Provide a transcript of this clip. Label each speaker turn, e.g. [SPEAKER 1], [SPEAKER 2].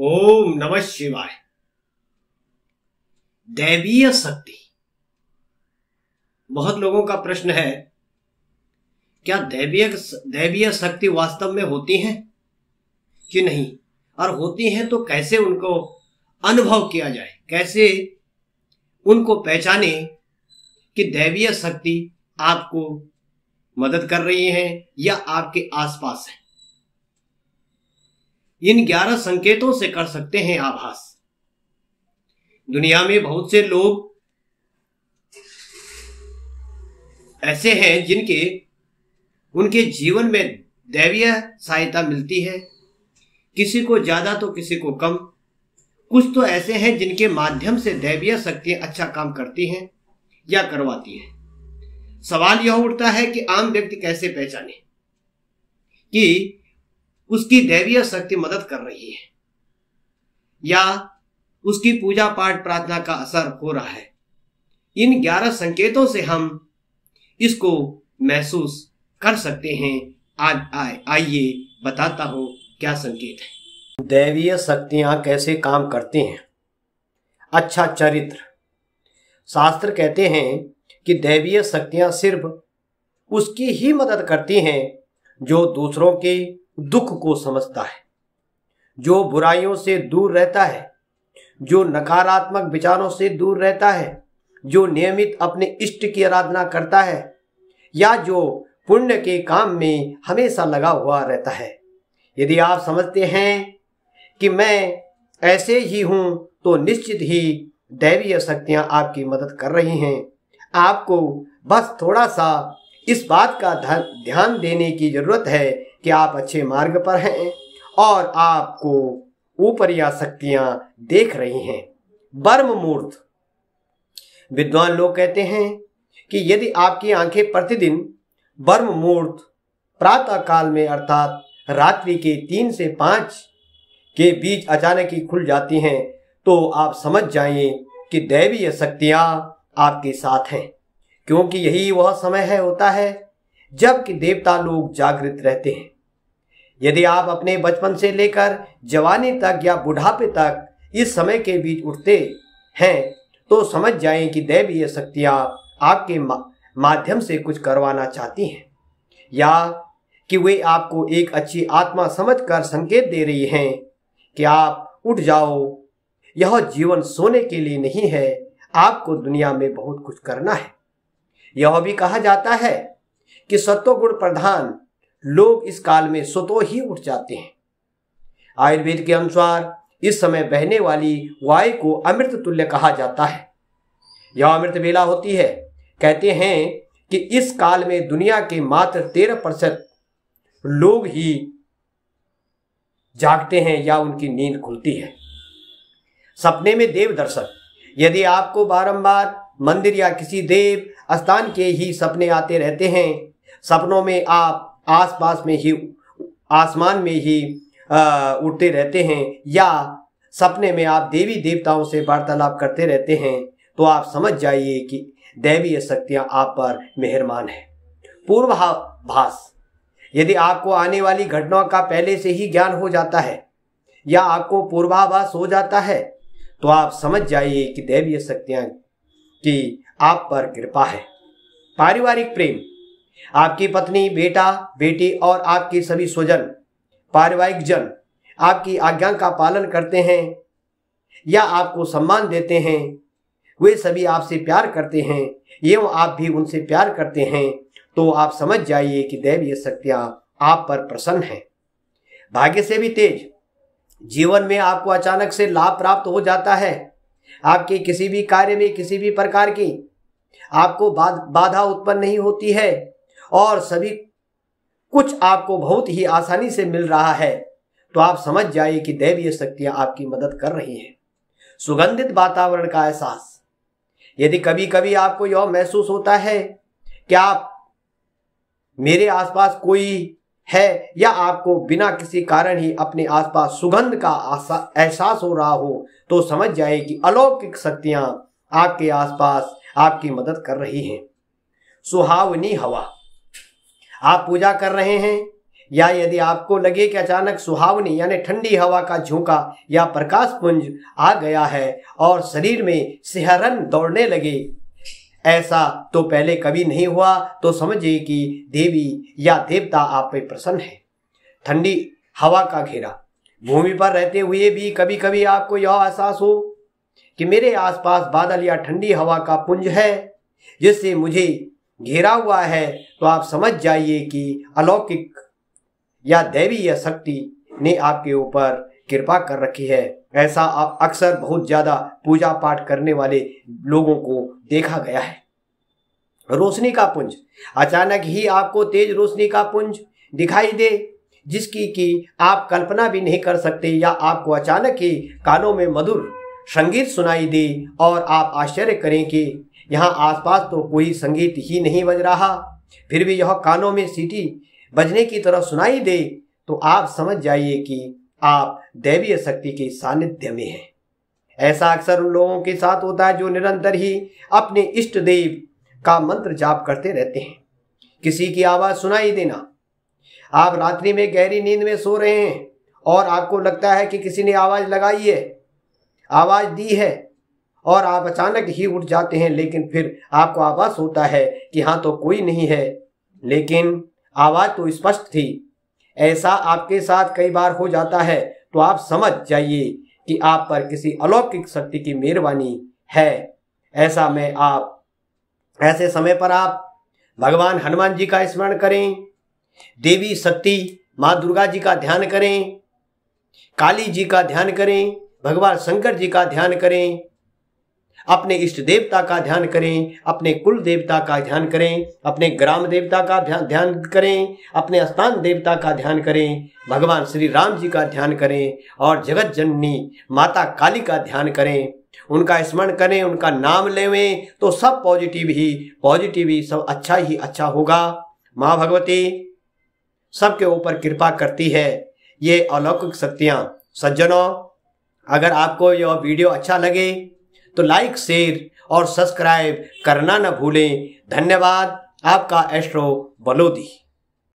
[SPEAKER 1] ओम नमः शिवाय। दैवीय शक्ति। बहुत लोगों का प्रश्न है, क्या दैवीय शक्ति वास्तव में होती हैं कि नहीं, और होती हैं तो कैसे उनको अनुभव किया जाए, कैसे उनको पहचाने कि दैवीय शक्ति आपको मदद कर रही है या आपके आसपास है। इन 11 संकेतों से कर सकते हैं आभास। दुनिया में बहुत से लोग ऐसे हैं जिनके उनके जीवन में दैवीय सहायता मिलती है, किसी को ज्यादा तो किसी को कम। कुछ तो ऐसे हैं जिनके माध्यम से दैवीय शक्तियां अच्छा काम करती हैं या करवाती हैं। सवाल यह उठता है कि आम व्यक्ति कैसे पहचाने कि उसकी दैवीय शक्ति मदद कर रही है या उसकी पूजा पाठ प्रार्थना का असर हो रहा है। इन 11 संकेतों से हम इसको महसूस कर सकते हैं। आज आइए बताता हूं क्या संकेत है। दैवीय शक्तियां कैसे काम करती हैं। अच्छा चरित्र। शास्त्र कहते हैं कि दैवीय शक्तियां सिर्फ उसकी ही मदद करती हैं जो दूसरों के दुख को समझता है, जो बुराइयों से दूर रहता है, जो नकारात्मक विचारों से दूर रहता है, जो नियमित अपने इष्ट की आराधना करता है या जो पुण्य के काम में हमेशा लगा हुआ रहता है। यदि आप समझते हैं कि मैं ऐसे ही हूं तो निश्चित ही दैवीय शक्तियां आपकी मदद कर रही हैं। आपको बस थोड़ा सा इस बात का ध्यान देने की जरूरत है कि आप अच्छे मार्ग पर हैं और आपको ऊपरी शक्तियां देख रही हैं। ब्रह्म मुहूर्त। विद्वान लोग कहते हैं कि यदि आपकी आंखें प्रतिदिन ब्रह्म मुहूर्त प्रातः काल में अर्थात रात्रि के 3 से 5 के बीच अचानक ही खुल जाती हैं तो आप समझ जाइए कि दैवीय शक्तियां आपके साथ हैं, क्योंकि यही वह समय होता है जबकि देवता लोग जागृत रहते हैं। यदि आप अपने बचपन से लेकर जवानी तक या बुढ़ापे तक इस समय के बीच उठते हैं तो समझ जाएं कि दैवीय शक्तियां आपके माध्यम से कुछ करवाना चाहती हैं या कि वे आपको एक अच्छी आत्मा समझकर संकेत दे रही हैं कि आप उठ जाओ, यह जीवन सोने के लिए नहीं है, आपको दुनिया में बहुत कुछ करना है। यह भी कहा जाता है कि सत्वगुण प्रधान लोग इस काल में स्वतः ही उठ जाते हैं। आयुर्वेद के अनुसार इस समय बहने वाली वायु को अमृत तुल्य कहा जाता है। यह अमृत बेला होती है। कहते हैं कि इस काल में दुनिया के मात्र 13% लोग ही जागते हैं या उनकी नींद खुलती है। सपने में देव दर्शन। यदि आपको बारंबार मंदिर या किसी देव स्थान के ही सपने आते रहते हैं, सपनों में आप आसपास में ही आसमान में ही उड़ते रहते हैं या सपने में आप देवी देवताओं से वार्तालाप करते रहते हैं तो आप समझ जाइए कि दैवीय शक्तियां आप पर मेहरबान हैं। पूर्वाभास। यदि आपको आने वाली घटनाओं का पहले से ही ज्ञान हो जाता है या आपको पूर्वाभास हो जाता है तो आप समझ जाइए कि दैवीय शक्तियां की आप पर कृपा है। पारिवारिक प्रेम। आपकी पत्नी, बेटा, बेटी और आपके सभी स्वजन, पारिवारिक जन आपकी आज्ञा का पालन करते हैं या आपको सम्मान देते हैं। वे सभी आपसे प्यार करते हैं एवं आप भी उनसे प्यार करते हैं तो आप समझ जाइए कि दैवीय शक्तियां आप पर प्रसन्न हैं। भाग्य से भी तेज। जीवन में आपको अचानक से लाभ प्राप्त हो जाता है। आपके किसी भी कार्य में किसी भी प्रकार की आपको बाधा उत्पन्न नहीं होती है और सभी कुछ आपको बहुत ही आसानी से मिल रहा है तो आप समझ जाइए कि दैवीय शक्तियां आपकी मदद कर रही हैं। सुगंधित वातावरण का एहसास। यदि कभी कभी आपको यह महसूस होता है कि आप मेरे आसपास कोई है या आपको बिना किसी कारण ही अपने आसपास सुगंध का एहसास हो रहा हो तो समझ जाए कि अलौकिक शक्तियां आपके आसपास आपकी मदद कर रही हैं। सुहावनी हवा। आप पूजा कर रहे हैं या यदि आपको लगे कि अचानक सुहावनी यानी ठंडी हवा का झोंका या प्रकाश पुंज आ गया है और शरीर में सिहरन दौड़ने लगे, ऐसा तो पहले कभी नहीं हुआ, तो समझिए कि देवी या देवता आप पे प्रसन्न है। ठंडी हवा का घेरा। भूमि पर रहते हुए भी कभी कभी आपको यह एहसास हो कि मेरे आसपास बादल या ठंडी हवा का पुंज है जिससे मुझे घेरा हुआ है, तो आप समझ जाइए कि अलौकिक या दैवीय शक्ति ने आपके ऊपर कृपा कर रखी है। ऐसा अक्सर बहुत ज्यादा पूजा पाठ करने वाले लोगों को देखा गया है। रोशनी का पुंज। अचानक ही आपको तेज रोशनी का पुंज दिखाई दे जिसकी कि आप कल्पना भी नहीं कर सकते, या आपको अचानक ही कानों में मधुर संगीत सुनाई दे और आप आश्चर्य करें कि यहाँ आसपास तो कोई संगीत ही नहीं बज रहा, फिर भी यह कानों में सीटी बजने की तरह सुनाई दे, तो आप समझ जाइए कि आप दैवीय शक्ति के सानिध्य में हैं। ऐसा अक्सर उन लोगों के साथ होता है जो निरंतर ही अपने इष्ट देव का मंत्र जाप करते रहते हैं। किसी की आवाज सुनाई देना। आप रात्रि में गहरी नींद में सो रहे हैं और आपको लगता है कि किसी ने आवाज लगाई है, आवाज दी है, और आप अचानक ही उठ जाते हैं, लेकिन फिर आपको आभास होता है कि हाँ तो कोई नहीं है, लेकिन आवाज तो स्पष्ट थी। ऐसा आपके साथ कई बार हो जाता है, तो आप समझ जाइए कि आप पर किसी अलौकिक शक्ति की मेहरबानी है। ऐसे समय पर आप भगवान हनुमान जी का स्मरण करें, देवी शक्ति माँ दुर्गा जी का ध्यान करें, काली जी का ध्यान करें, भगवान शंकर जी का ध्यान करें, अपने इष्ट देवता का ध्यान करें, अपने कुल देवता का ध्यान करें, अपने ग्राम देवता का ध्यान करें, अपने स्थान देवता का ध्यान करें, भगवान श्री राम जी का ध्यान करें और जगत जननी माता काली का ध्यान करें। उनका स्मरण करें, उनका नाम लेवें, तो सब पॉजिटिव ही सब अच्छा ही अच्छा होगा। माँ भगवती सबके ऊपर कृपा करती है। ये अलौकिक शक्तियाँ। सज्जनों, अगर आपको यह वीडियो अच्छा लगे तो लाइक, शेयर और सब्सक्राइब करना न भूलें। धन्यवाद। आपका एस्ट्रो बलोदी।